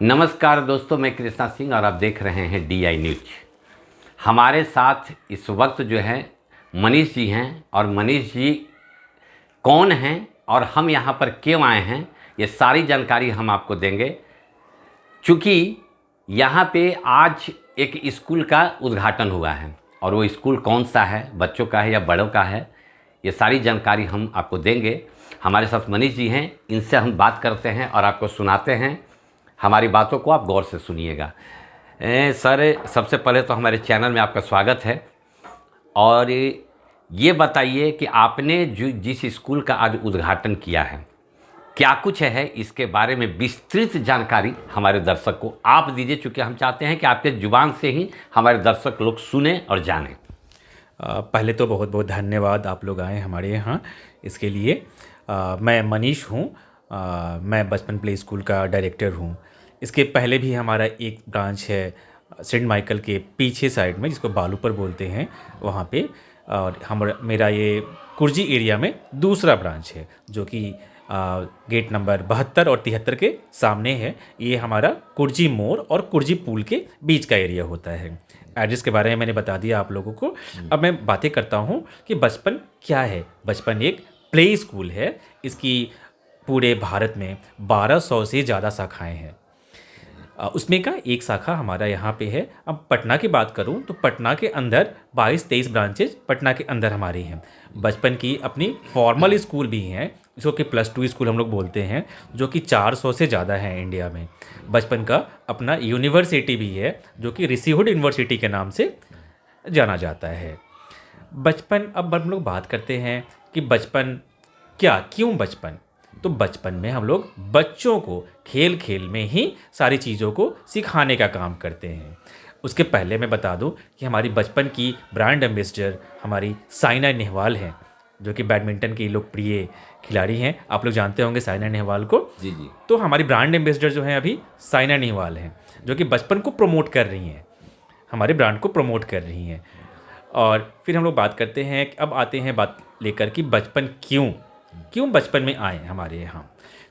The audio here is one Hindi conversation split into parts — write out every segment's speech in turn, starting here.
नमस्कार दोस्तों, मैं कृष्णा सिंह और आप देख रहे हैं DI न्यूज। हमारे साथ इस वक्त जो है मनीष जी हैं और मनीष जी कौन हैं और हम यहाँ पर क्यों आए हैं, ये सारी जानकारी हम आपको देंगे। चूँकि यहाँ पे आज एक स्कूल का उद्घाटन हुआ है और वो स्कूल कौन सा है, बच्चों का है या बड़ों का है, ये सारी जानकारी हम आपको देंगे। हमारे साथ मनीष जी हैं, इनसे हम बात करते हैं और आपको सुनाते हैं। हमारी बातों को आप गौर से सुनिएगा। सर, सबसे पहले तो हमारे चैनल में आपका स्वागत है और ये बताइए कि आपने जो जिस स्कूल का आज उद्घाटन किया है, क्या कुछ है, इसके बारे में विस्तृत जानकारी हमारे दर्शक को आप दीजिए, चूँकि हम चाहते हैं कि आपके जुबान से ही हमारे दर्शक लोग सुने और जानें। पहले तो बहुत बहुत धन्यवाद, आप लोग आए हमारे यहाँ इसके लिए। मैं मनीष हूँ, मैं बचपन प्ले स्कूल का डायरेक्टर हूँ। इसके पहले भी हमारा एक ब्रांच है सेंट माइकल के पीछे साइड में, जिसको बालूपर बोलते हैं, वहाँ पे। और मेरा ये कुर्जी एरिया में दूसरा ब्रांच है, जो कि गेट नंबर 72 और 73 के सामने है। ये हमारा कुर्जी मोड़ और कुर्जी पुल के बीच का एरिया होता है। एड्रेस के बारे में मैंने बता दिया आप लोगों को। अब मैं बातें करता हूँ कि बचपन क्या है। बचपन एक प्ले स्कूल है। इसकी पूरे भारत में 1200 से ज़्यादा शाखाएं हैं। उसमें का एक शाखा हमारा यहाँ पे है। अब पटना की बात करूँ तो पटना के अंदर 22-23 ब्रांचेज पटना के अंदर हमारी हैं। बचपन की अपनी फॉर्मल स्कूल भी हैं, जिसको कि +2 स्कूल हम लोग बोलते हैं, जो कि 400 से ज़्यादा हैं इंडिया में। बचपन का अपना यूनिवर्सिटी भी है, जो कि ऋषिहुड यूनिवर्सिटी के नाम से जाना जाता है। बचपन, अब हम लोग बात करते हैं कि बचपन क्या, क्यों बचपन। तो बचपन में हम लोग बच्चों को खेल खेल में ही सारी चीज़ों को सिखाने का काम करते हैं। उसके पहले मैं बता दूं कि हमारी बचपन की ब्रांड एम्बेसडर हमारी साइना नेहवाल हैं, जो कि बैडमिंटन की लोकप्रिय खिलाड़ी हैं। आप लोग जानते होंगे साइना नेहवाल को। जी जी। तो हमारी ब्रांड एम्बेसडर जो हैं अभी साइना नेहवाल हैं, जो कि बचपन को प्रमोट कर रही हैं, हमारे ब्रांड को प्रमोट कर रही हैं। और फिर हम लोग बात करते हैं, अब आते हैं बात लेकर कि बचपन क्यों बचपन में आए हमारे यहाँ।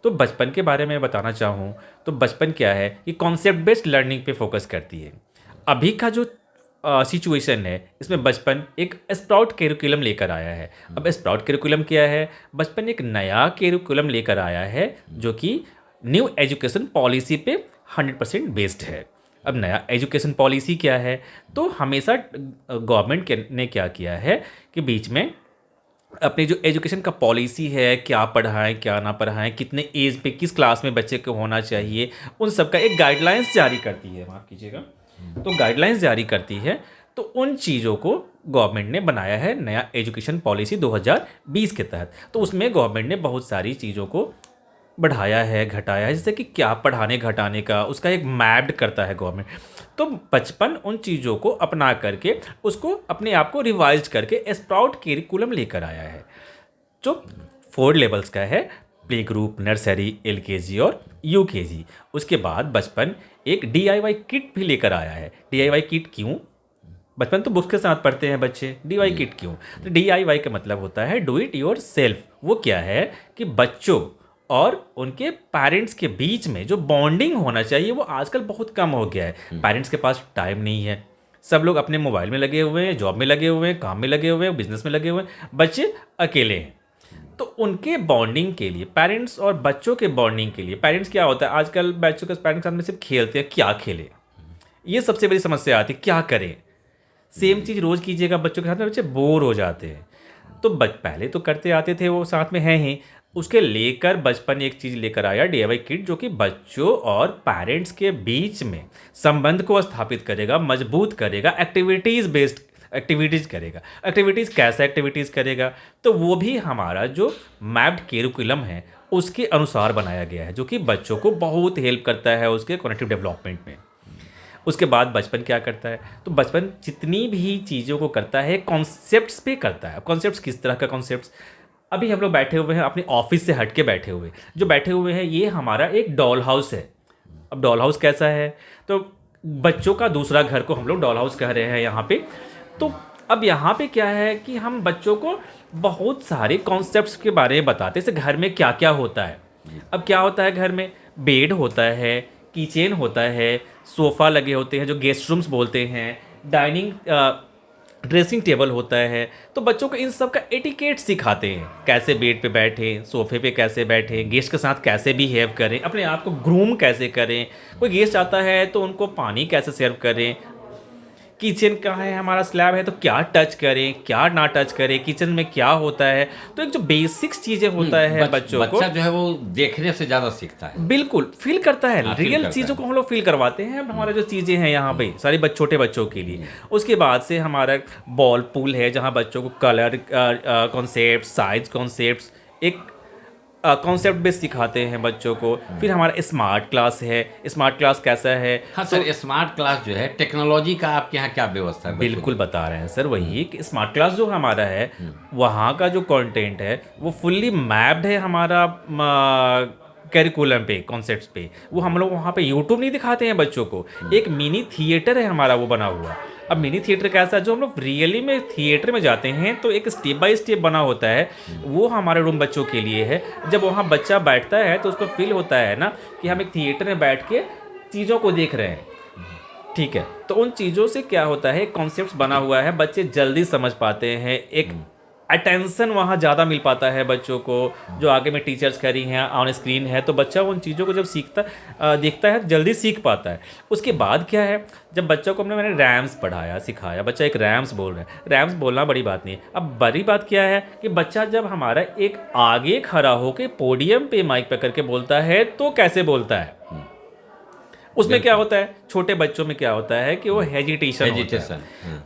तो बचपन के बारे में बताना चाहूँ तो बचपन क्या है कि कॉन्सेप्ट बेस्ड लर्निंग पे फोकस करती है। अभी का जो सिचुएशन है, इसमें बचपन एक स्प्राउट करिकुलम लेकर आया है। अब स्प्राउट करिकुलम क्या है? बचपन एक नया करिकुलम लेकर आया है, जो कि न्यू एजुकेशन पॉलिसी पे 100% बेस्ड है। अब नया एजुकेशन पॉलिसी क्या है? तो हमेशा गवर्नमेंट ने क्या किया है कि बीच में अपनी जो एजुकेशन का पॉलिसी है, क्या पढ़ाएं क्या ना पढ़ाएं, कितने एज पे किस क्लास में बच्चे को होना चाहिए, उन सब का एक गाइडलाइंस जारी करती है। माफ़ कीजिएगा, तो गाइडलाइंस जारी करती है। तो उन चीज़ों को गवर्नमेंट ने बनाया है नया एजुकेशन पॉलिसी 2020 के तहत। तो उसमें गवर्नमेंट ने बहुत सारी चीज़ों को बढ़ाया है, घटाया है, जैसे कि क्या पढ़ाने घटाने का उसका एक मैप्ड करता है गवर्नमेंट। तो बचपन उन चीज़ों को अपना करके उसको अपने आप को रिवाइज करके स्प्राउट करिकुलम लेकर आया है, जो 4 लेवल्स का है: प्ले ग्रुप, नर्सरी, LKG और UKG। उसके बाद बचपन एक DIY किट भी लेकर आया है। DIY किट क्यों? बचपन तो बुक्स के साथ पढ़ते हैं बच्चे, DIY किट क्यों? तो DIY का मतलब होता है डू इट योर सेल्फ। वो क्या है कि बच्चों और उनके पेरेंट्स के बीच में जो बॉन्डिंग होना चाहिए, वो आजकल बहुत कम हो गया है। पेरेंट्स के पास टाइम नहीं है, सब लोग अपने मोबाइल में लगे हुए हैं, जॉब में लगे हुए हैं, काम में लगे हुए हैं, बिजनेस में लगे हुए हैं, बच्चे अकेले हैं। तो उनके बॉन्डिंग के लिए, पेरेंट्स और बच्चों के बॉन्डिंग के लिए, पेरेंट्स क्या होता है आजकल, बच्चों के पेरेंट्स साथ में सिर्फ खेलते हैं। क्या खेले, ये सबसे बड़ी समस्या आती है। क्या करें, सेम चीज़ रोज़ कीजिएगा बच्चों के साथ में, बच्चे बोर हो जाते हैं। तो पहले तो करते आते थे, वो साथ में हैं ही। उसके लेकर बचपन एक चीज़ लेकर आया, DIY किट, जो कि बच्चों और पेरेंट्स के बीच में संबंध को स्थापित करेगा, मजबूत करेगा, एक्टिविटीज़ बेस्ड एक्टिविटीज़ करेगा। एक्टिविटीज़ कैसा एक्टिविटीज़ करेगा? तो वो भी हमारा जो मैप्ड करिकुलम है उसके अनुसार बनाया गया है, जो कि बच्चों को बहुत हेल्प करता है उसके कॉग्निटिव डेवलपमेंट में। उसके बाद बचपन क्या करता है? तो बचपन जितनी भी चीज़ों को करता है कॉन्सेप्ट्स पे करता है। कॉन्सेप्ट्स किस तरह का कॉन्सेप्ट्स? अभी हम लोग बैठे हुए हैं, अपने ऑफिस से हट के बैठे हुए, जो बैठे हुए हैं, ये हमारा एक डॉल हाउस है। अब डॉल हाउस कैसा है? तो बच्चों का दूसरा घर को हम लोग डॉल हाउस कह रहे हैं यहाँ पे। तो अब यहाँ पे क्या है कि हम बच्चों को बहुत सारे कॉन्सेप्ट्स के बारे में बताते हैं, जैसे घर में क्या क्या होता है। अब क्या होता है घर में? बेड होता है, किचन होता है, सोफ़ा लगे होते हैं जो गेस्ट रूम्स बोलते हैं, डाइनिंग ड्रेसिंग टेबल होता है। तो बच्चों को इन सब का एटिकेट सिखाते हैं, कैसे बेड पे बैठें, सोफे पे कैसे बैठें, गेस्ट के साथ कैसे बिहेव करें, अपने आप को ग्रूम कैसे करें, कोई गेस्ट आता है तो उनको पानी कैसे सर्व करें, किचन कहाँ है, हमारा स्लैब है तो क्या टच करें, क्या ना टच करें, किचन में क्या होता है। तो एक जो बेसिक्स चीज़ें होता है बच्चों को, बच्चा जो है वो देखने से ज़्यादा सीखता है, बिल्कुल फील करता है, फील रियल करता चीज़ों है। को हम लोग फील करवाते हैं। अब हमारा जो चीज़ें हैं यहाँ पे सारी छोटे बच्चों के लिए। उसके बाद से हमारा बॉल पूल है जहाँ बच्चों को कलर कॉन्सेप्ट, साइज कॉन्सेप्ट्स, एक कॉन्सेप्ट बेस सिखाते हैं बच्चों को। फिर हमारा स्मार्ट क्लास है, स्मार्ट क्लास कैसा है। हाँ सर, स्मार्ट क्लास जो है टेक्नोलॉजी का आपके यहाँ क्या व्यवस्था है बच्चों बिल्कुल बता रहे हैं सर, वही कि स्मार्ट क्लास जो हमारा है वहाँ का जो कंटेंट है वो फुल्ली मैप्ड है हमारा करिकुलम पे, कॉन्सेप्ट्स पे। वो हम लोग वहाँ पे यूट्यूब नहीं दिखाते हैं बच्चों को, एक मिनी थिएटर है हमारा वो बना हुआ। अब मिनी थिएटर कैसा, जो हम लोग रियली में थिएटर में जाते हैं तो एक स्टेप बाय स्टेप बना होता है, वो हमारे रूम बच्चों के लिए है। जब वहाँ बच्चा बैठता है तो उसको फील होता है ना कि हम एक थिएटर में बैठ के चीज़ों को देख रहे हैं, ठीक है। तो उन चीज़ों से क्या होता है, कॉन्सेप्ट्स बना हुआ है, बच्चे जल्दी समझ पाते हैं, एक अटेंशन वहाँ ज़्यादा मिल पाता है बच्चों को। जो आगे में टीचर्स करी हैं ऑन स्क्रीन है तो बच्चा उन चीज़ों को जब देखता है जल्दी सीख पाता है। उसके बाद क्या है, जब बच्चों को मैंने रैम्स पढ़ाया सिखाया, बच्चा एक रैम्स बोल रहा है। रैम्स बोलना बड़ी बात नहीं है। अब बड़ी बात क्या है कि बच्चा जब हमारा एक आगे खड़ा होकर पोडियम पे माइक पकड़ के बोलता है तो कैसे बोलता है, उसमें क्या होता है, छोटे बच्चों में क्या होता है कि वो हेजिटेशन होता है।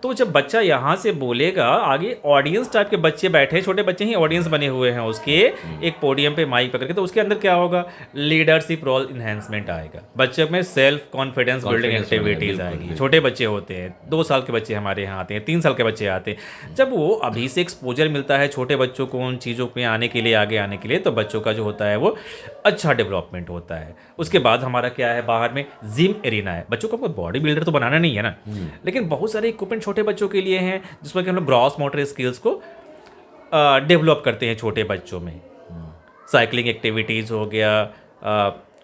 तो जब बच्चा यहाँ से बोलेगा, आगे ऑडियंस टाइप के बच्चे बैठे हैं, छोटे बच्चे ही ऑडियंस बने हुए हैं उसके, एक पोडियम पे माइक पकड़ के, तो उसके अंदर क्या होगा, लीडरशिप रोल इन्हेंसमेंट आएगा, बच्चे में सेल्फ कॉन्फिडेंस बिल्डिंग एक्टिविटीज़ आएगी। छोटे बच्चे होते हैं, 2 साल के बच्चे हमारे यहाँ आते हैं, 3 साल के बच्चे आते हैं। जब वो अभी से एक्सपोजर मिलता है छोटे बच्चों को उन चीज़ों में आने के लिए, आगे आने के लिए, तो बच्चों का जो होता है वो अच्छा डेवलपमेंट होता है। उसके बाद हमारा क्या है, बाहर में जिम एरिना है। बच्चों को बॉडी बिल्डर तो बनाना नहीं है ना, लेकिन बहुत सारे इक्विपमेंट छोटे बच्चों के लिए हैं जिसमें कि हम लोग ग्रॉस मोटर स्किल्स को डेवलप करते हैं छोटे बच्चों में। साइकिलिंग एक्टिविटीज़ हो गया,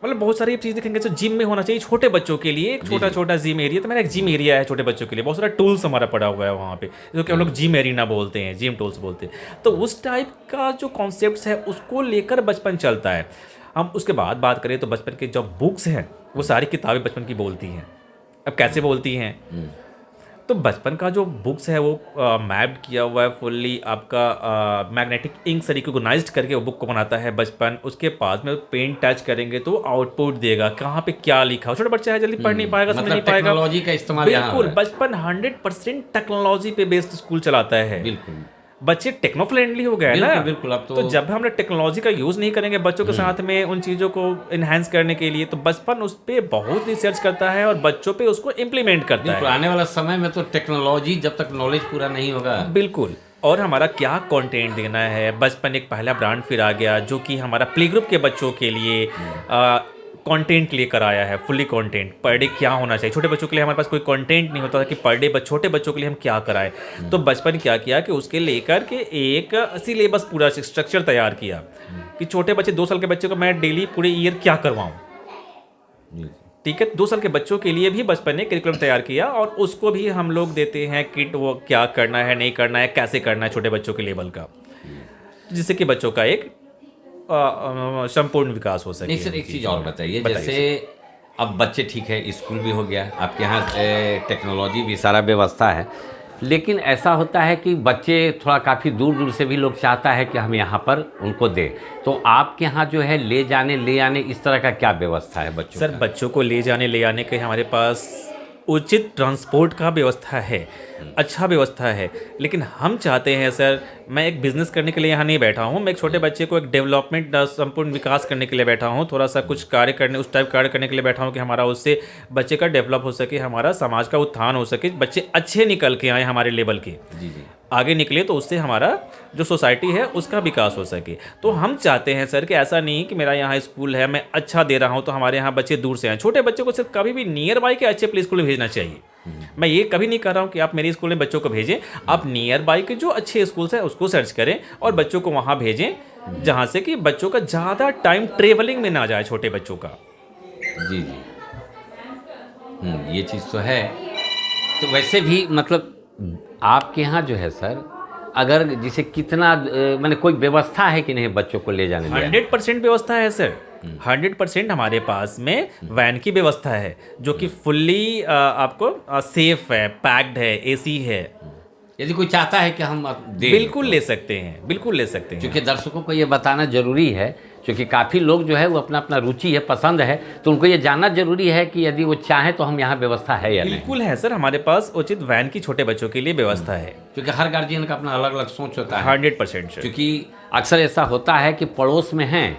मतलब बहुत सारी चीज़ दिखेंगे। तो जिम में होना चाहिए छोटे बच्चों के लिए, एक छोटा छोटा जिम एरिया। तो मेरा एक जिम एरिया है छोटे बच्चों के लिए, बहुत सारा टूल्स हमारा पड़ा हुआ है वहाँ पे, जो कि हम लोग जिम एरिना बोलते हैं, जिम टूल्स बोलते हैं। तो उस टाइप का जो कॉन्सेप्ट है उसको लेकर बचपन चलता है। हम उसके बाद बात करें तो बचपन के जो बुक्स हैं वो सारी किताबें बचपन की बोलती हैं। अब कैसे बोलती हैं, तो बचपन का जो बुक्स है वो मैप्ड किया हुआ है फुल्ली, आपका मैग्नेटिक इंक से रिकॉग्नाइज्ड करके वो बुक को बनाता है बचपन। उसके पास में पेन टच करेंगे तो आउटपुट देगा, कहाँ पे क्या लिखा हो। छोटा बच्चा है, जल्दी पढ़ नहीं पाएगा, समझ नहीं पाएगा। टेक्नोलॉजी का इस्तेमाल बिल्कुल, बचपन 100% टेक्नोलॉजी पे बेस्ड स्कूल चलाता है। बिल्कुल, बच्चे टेक्नो फ्रेंडली हो गए ना। बिल्कुल। अब तो जब हम लोग टेक्नोलॉजी का यूज़ नहीं करेंगे बच्चों के साथ में उन चीज़ों को इन्हांस करने के लिए, तो बचपन उस पर बहुत रिसर्च करता है और बच्चों पे उसको इम्प्लीमेंट करता है। आने वाला समय में तो टेक्नोलॉजी जब तक नॉलेज पूरा नहीं होगा, बिल्कुल। और हमारा क्या कंटेंट देना है, बचपन एक पहला ब्रांड फिर आ गया जो कि हमारा प्ले ग्रुप के बच्चों के लिए कंटेंट लेकर आया है। फुल्ली कंटेंट पर डे क्या होना चाहिए। छोटे बच्चों के लिए हमारे पास कोई कंटेंट नहीं होता था कि पर डे छोटे बच्चों के लिए हम क्या कराएं। तो बचपन क्या किया कि उसके लेकर के एक सिलेबस पूरा स्ट्रक्चर तैयार किया कि छोटे बच्चे 2 साल के बच्चे को मैं डेली पूरे ईयर क्या करवाऊँ। ठीक है, 2 साल के बच्चों के लिए भी बचपन ने करिकुलम तैयार किया और उसको भी हम लोग देते हैं किट, वो क्या करना है, नहीं करना है, कैसे करना है छोटे बच्चों के लेवल का, जिससे कि बच्चों का एक संपूर्ण विकास हो सके। नहीं सर, एक चीज़ और बताइए, जैसे अब बच्चे ठीक है, स्कूल भी हो गया, आपके यहाँ टेक्नोलॉजी भी सारा व्यवस्था है, लेकिन ऐसा होता है कि बच्चे थोड़ा काफ़ी दूर दूर से भी लोग चाहता है कि हम यहाँ पर उनको दें, तो आपके यहाँ जो है ले जाने ले आने इस तरह का क्या व्यवस्था है बच्चों सर का? बच्चों को ले जाने ले आने के हमारे पास उचित ट्रांसपोर्ट का व्यवस्था है, अच्छा व्यवस्था है। लेकिन हम चाहते हैं सर, मैं एक बिज़नेस करने के लिए यहाँ नहीं बैठा हूँ, मैं एक छोटे बच्चे को एक डेवलपमेंट, संपूर्ण विकास करने के लिए बैठा हूँ, थोड़ा सा कुछ कार्य करने, उस टाइप कार्य करने के लिए बैठा हूँ कि हमारा उससे बच्चे का डेवलप हो सके, हमारा समाज का उत्थान हो सके, बच्चे अच्छे निकल के आए हमारे लेवल के, जी जी, आगे निकले, तो उससे हमारा जो सोसाइटी है उसका विकास हो सके। तो हम चाहते हैं सर कि ऐसा नहीं कि मेरा यहाँ स्कूल है, मैं अच्छा दे रहा हूँ तो हमारे यहाँ बच्चे दूर से आए। छोटे बच्चों को सिर्फ कभी भी नियर बाई के अच्छे प्ले स्कूल में भेजना चाहिए। मैं ये कभी नहीं कह रहा हूँ कि आप मेरे स्कूल में बच्चों को भेजें, आप नियर बाई के जो अच्छे स्कूल्स हैं उसको सर्च करें और बच्चों को वहाँ भेजें, जहाँ से कि बच्चों का ज़्यादा टाइम ट्रेवलिंग में ना जाए छोटे बच्चों का। जी जी। ये चीज़ तो है। तो वैसे भी मतलब आपके यहाँ जो है सर, अगर जिसे कितना मैंने कोई व्यवस्था है कि नहीं बच्चों को ले जाने दिया? 100% व्यवस्था है सर। 100% हमारे पास में वैन की व्यवस्था है, जो कि फुल्ली आपको सेफ है, पैक्ड है, एसी है। यदि कोई चाहता है कि हम दें बिल्कुल ले सकते हैं, बिल्कुल ले सकते हैं। क्योंकि दर्शकों को ये बताना जरूरी है, क्योंकि काफ़ी लोग जो है वो अपना अपना रुचि है, पसंद है, तो उनको ये जानना जरूरी है कि यदि वो चाहें तो हम यहाँ व्यवस्था है या नहीं। बिल्कुल है सर, हमारे पास उचित वैन की छोटे बच्चों के लिए व्यवस्था है। क्योंकि हर गार्जियन का अपना अलग अलग सोच होता है। 100% सर। क्योंकि अक्सर ऐसा होता है कि पड़ोस में हैं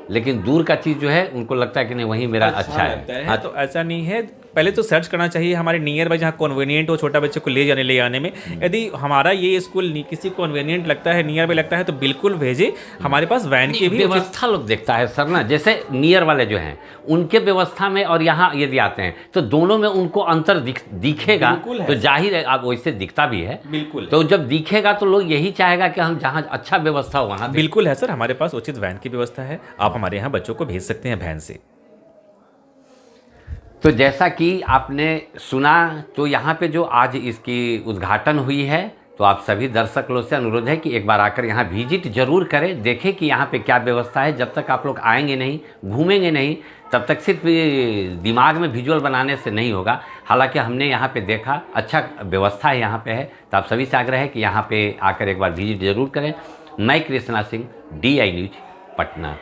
लेकिन दूर का चीज़ जो है उनको लगता है कि नहीं वही मेरा अच्छा है। हाँ, तो ऐसा नहीं है, पहले तो सर्च करना चाहिए हमारे नियर बाय, जहाँ कन्वीनियंट हो छोटा बच्चे को ले जाने ले आने में। यदि हमारा ये स्कूल किसी को कन्वीनियंट लगता है, नियर बाय लगता है, तो बिल्कुल भेजे। हमारे पास वैन की भी व्यवस्था लोग देखता है सर ना, जैसे नियर वाले जो हैं उनके व्यवस्था में और यहाँ यदि आते हैं तो दोनों में उनको अंतर दिखेगा। तो जाहिर है आप वैसे दिखता भी है, बिल्कुल। तो जब दिखेगा तो लोग यही चाहेगा कि हम जहाँ अच्छा व्यवस्था हो वहाँ। बिल्कुल है सर, हमारे पास उचित वैन की व्यवस्था है। आप हमारे यहाँ बच्चों को भेज सकते हैं वैन से। तो जैसा कि आपने सुना, तो यहाँ पे जो आज इसकी उद्घाटन हुई है, तो आप सभी दर्शक लोग से अनुरोध है कि एक बार आकर यहाँ विजिट जरूर करें, देखें कि यहाँ पे क्या व्यवस्था है। जब तक आप लोग आएंगे नहीं, घूमेंगे नहीं, तब तक सिर्फ दिमाग में विजुअल बनाने से नहीं होगा। हालांकि हमने यहाँ पे देखा, अच्छा व्यवस्था है यहाँ पे है, तो आप सभी से आग्रह है कि यहाँ पे आकर एक बार विजिट जरूर करें। मैं कृष्णा सिंह, DI न्यूज, पटना।